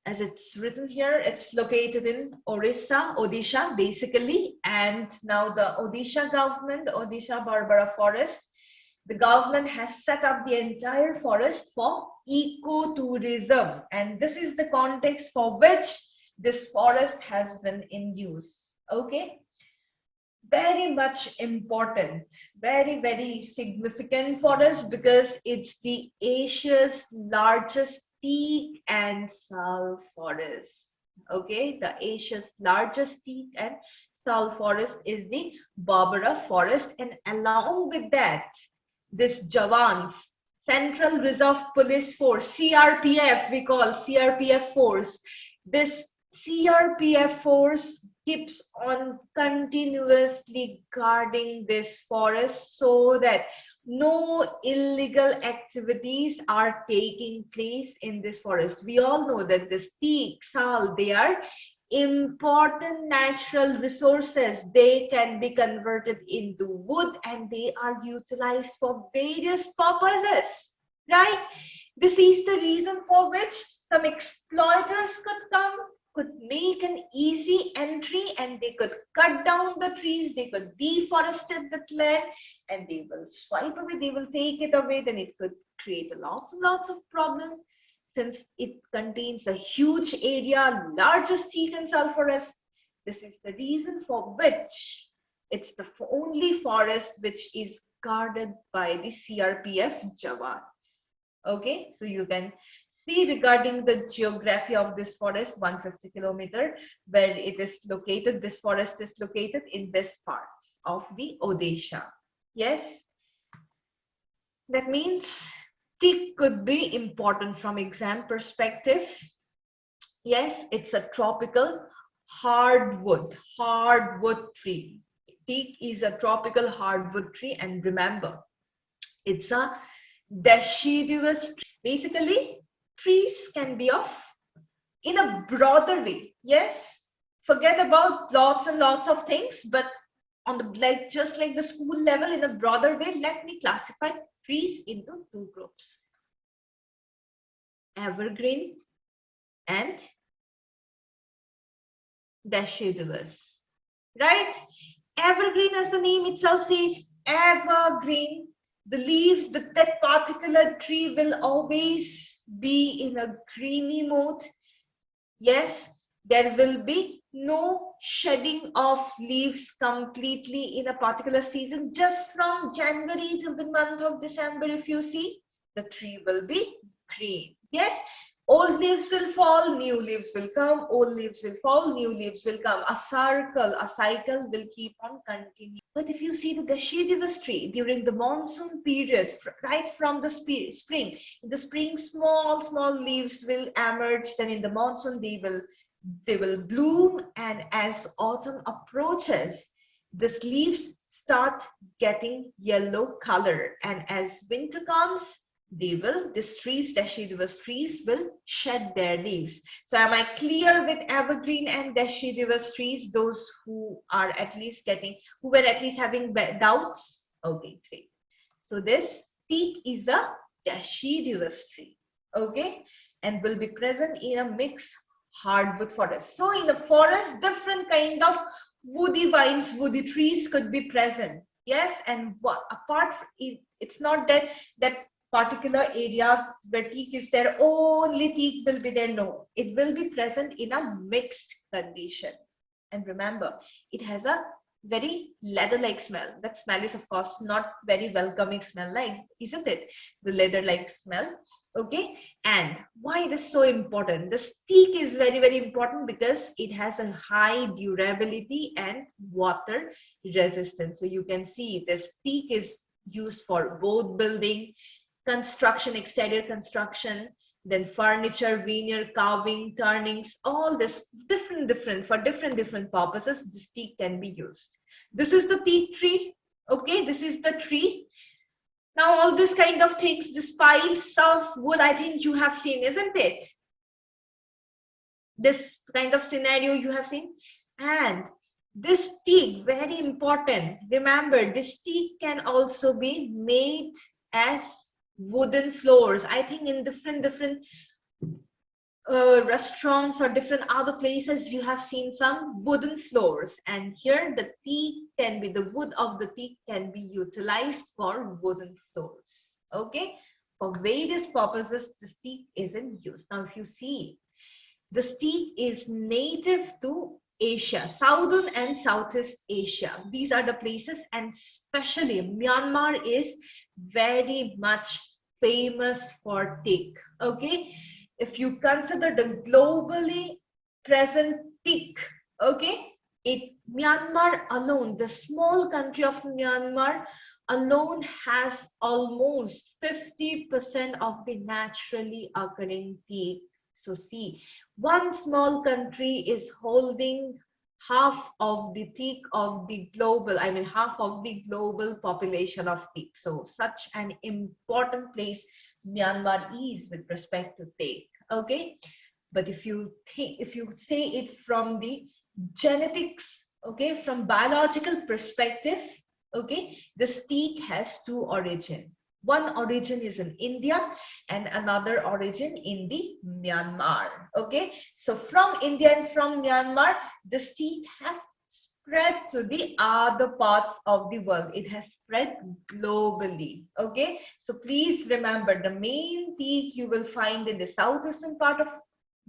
as it's written here, it's located in Odisha basically. And now the Odisha government, the Odisha Barbara forest, the government has set up the entire forest for ecotourism. And this is the context for which this forest has been in use. Okay. Very much important, very, very significant for us because it's the Asia's largest teak and sal forest. Okay, the Asia's largest teak and sal forest is the Barbara forest, and along with that, this Jawans, Central Reserve Police Force, CRPF, we call CRPF force. This CRPF force keeps on continuously guarding this forest so that no illegal activities are taking place in this forest. We all know that this teak, sal, they are important natural resources. They can be converted into wood and they are utilized for various purposes, right? This is the reason for which some exploiters could make an easy entry, and they could cut down the trees, they could deforest the land, and they will swipe away, they will take it away. Then it could create lots of problems. Since it contains a huge area, largest teak and sal forest, this is the reason for which it's the only forest which is guarded by the CRPF Jawans. Okay, so you can see regarding the geography of this forest, 150 kilometer, where it is located. This forest is located in this part of the Odisha. Yes, that means teak could be important from exam perspective. Yes, it's a tropical hardwood tree. Teak is a tropical hardwood tree, and remember, it's a deciduous tree. Basically, trees can be of in a broader way. Yes, forget about lots and lots of things, but on the just like the school level, in a broader way, let me classify trees into two groups: evergreen and deciduous. Right? Evergreen, as the name itself says, evergreen. The leaves, that particular tree will always be in a greeny mode. Yes, there will be no shedding of leaves completely in a particular season. Just from January till the month of December, if you see, the tree will be green. Yes, old leaves will fall, new leaves will come, old leaves will fall, new leaves will come. A cycle will keep on continuing. But if you see the deciduous tree during the monsoon period, right from the spring, in the spring, small leaves will emerge. Then in the monsoon, they will bloom, and as autumn approaches, these leaves start getting yellow color, and as winter comes, deciduous trees will shed their leaves. So am I clear with evergreen and deciduous trees? Those who were at least having doubts? Okay, great. So this teak is a deciduous tree, okay, and will be present in a mixed hardwood forest. So in the forest, different kind of woody vines, woody trees could be present. Yes, and apart from it, it's not that particular area where teak is there, only teak will be there. No, it will be present in a mixed condition. And remember, it has a very leather-like smell. That smell is, of course, not very welcoming smell, like, isn't it? The leather-like smell. Okay, and why it is so important? The teak is very, very important because it has a high durability and water resistance. So you can see this teak is used for both building, construction, exterior construction, then furniture, veneer, carving, turnings, all this for different purposes. This teak can be used. This is the teak tree. Okay, this is the tree. Now all this kind of things, this piles of wood, I think you have seen, isn't it? This kind of scenario you have seen. And this teak, very important. Remember, this teak can also be made as wooden floors. I think in different restaurants or different other places, you have seen some wooden floors, and here the teak can be, the wood of the teak can be utilized for wooden floors. Okay, for various purposes this teak is in use. Now if you see, this teak is native to Asia, Southern and Southeast Asia. These are the places, and especially Myanmar is very much famous for teak. Okay, if you consider the globally present teak, okay, it Myanmar alone, the small country of Myanmar alone has almost 50% of the naturally occurring teak. So see, one small country is holding half of the teak of the global, I mean half of the global population of teak. So such an important place Myanmar is with respect to teak. Okay, but if you think, if you say it from the genetics, okay, from biological perspective, okay, this teak has two origin. One origin is in India and another origin in the Myanmar. Okay, so from India and from Myanmar, this teak has spread to the other parts of the world. It has spread globally. Okay, so please remember, the main teak you will find in the southeastern part of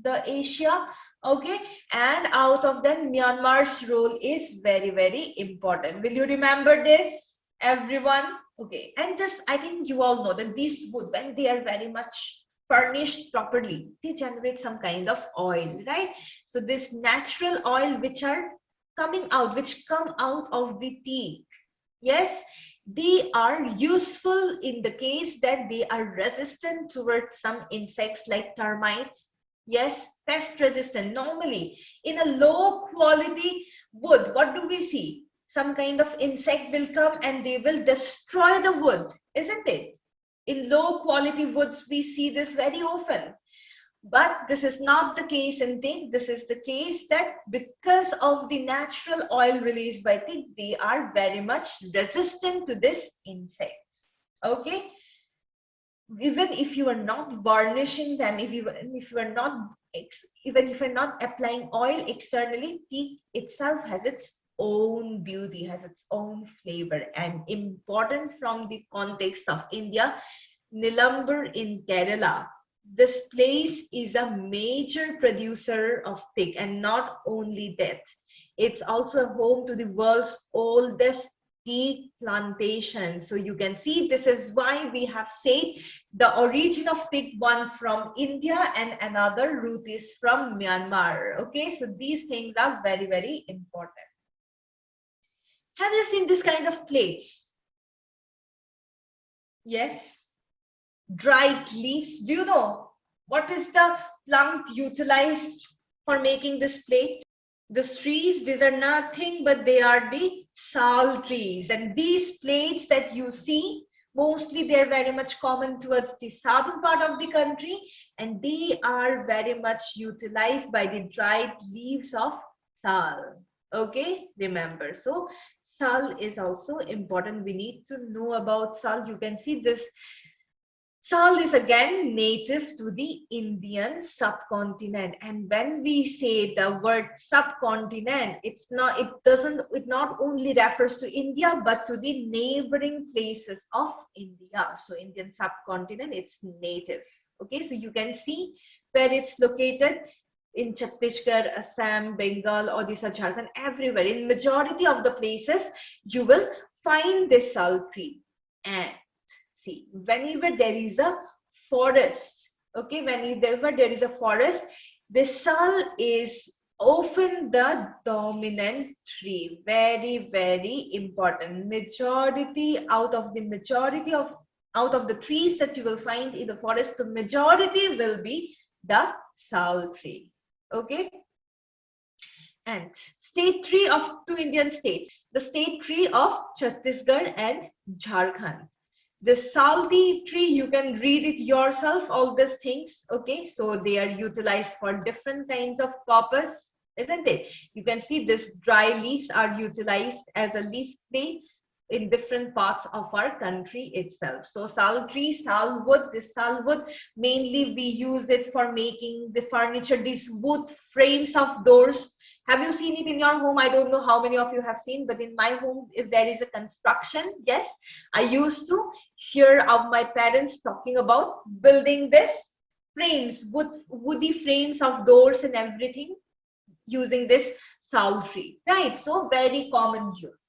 the Asia. Okay, and out of them Myanmar's role is very, very important. Will you remember this, everyone? Okay, and this, I think you all know that these wood, when they are very much furnished properly, they generate some kind of oil, right? So this natural oil which are coming out, which come out of the teak, yes, they are useful in the case that they are resistant towards some insects like termites. Yes, pest resistant. Normally in a low quality wood, what do we see? Some kind of insect will come and they will destroy the wood, isn't it? In low quality woods we see this very often. But this is not the case in teak. This is the case that because of the natural oil released by teak, they are very much resistant to this insects. Okay, even if you are not varnishing them, if you are not even if you're not applying oil externally, teak itself has its own beauty, has its own flavor. And important from the context of India, Nilambur in Kerala, this place is a major producer of teak, and not only that, it's also home to the world's oldest teak plantation. So you can see, this is why we have said the origin of teak, one from India and another root is from Myanmar. Okay, so these things are very, very important. Have you seen this kind of plates? Yes, dried leaves. Do you know what is the plant utilized for making this plate? The trees, these are nothing but they are the sal trees, and these plates that you see, mostly they're very much common towards the southern part of the country, and they are very much utilized by the dried leaves of sal. Okay, remember, so sal is also important. We need to know about sal. You can see this sal is again native to the Indian subcontinent, and when we say the word subcontinent, it not only refers to India but to the neighboring places of India. So Indian subcontinent, it's native. Okay, so you can see where it's located in Chhattisgarh, Assam, Bengal, Odisha, Jharkhand, everywhere. In majority of the places, you will find this sal tree. And see, whenever there is a forest, okay, whenever there is a forest, the sal is often the dominant tree. Very, very important. Out of the trees that you will find in the forest, the majority will be the sal tree. Okay, and state tree of two Indian states, the state tree of Chhattisgarh and Jharkhand. The salty tree, you can read it yourself, all these things. Okay, so they are utilized for different kinds of purpose, isn't it? You can see this dry leaves are utilized as a leaf plates. in different parts of our country itself. So sal tree, sal wood, this sal wood, mainly we use it for making the furniture, these wood frames of doors. Have you seen it in your home? I don't know how many of you have seen, but in my home, if there is a construction, yes, I used to hear of my parents talking about building this frames, woody frames of doors and everything using this sal tree, right? So very common use.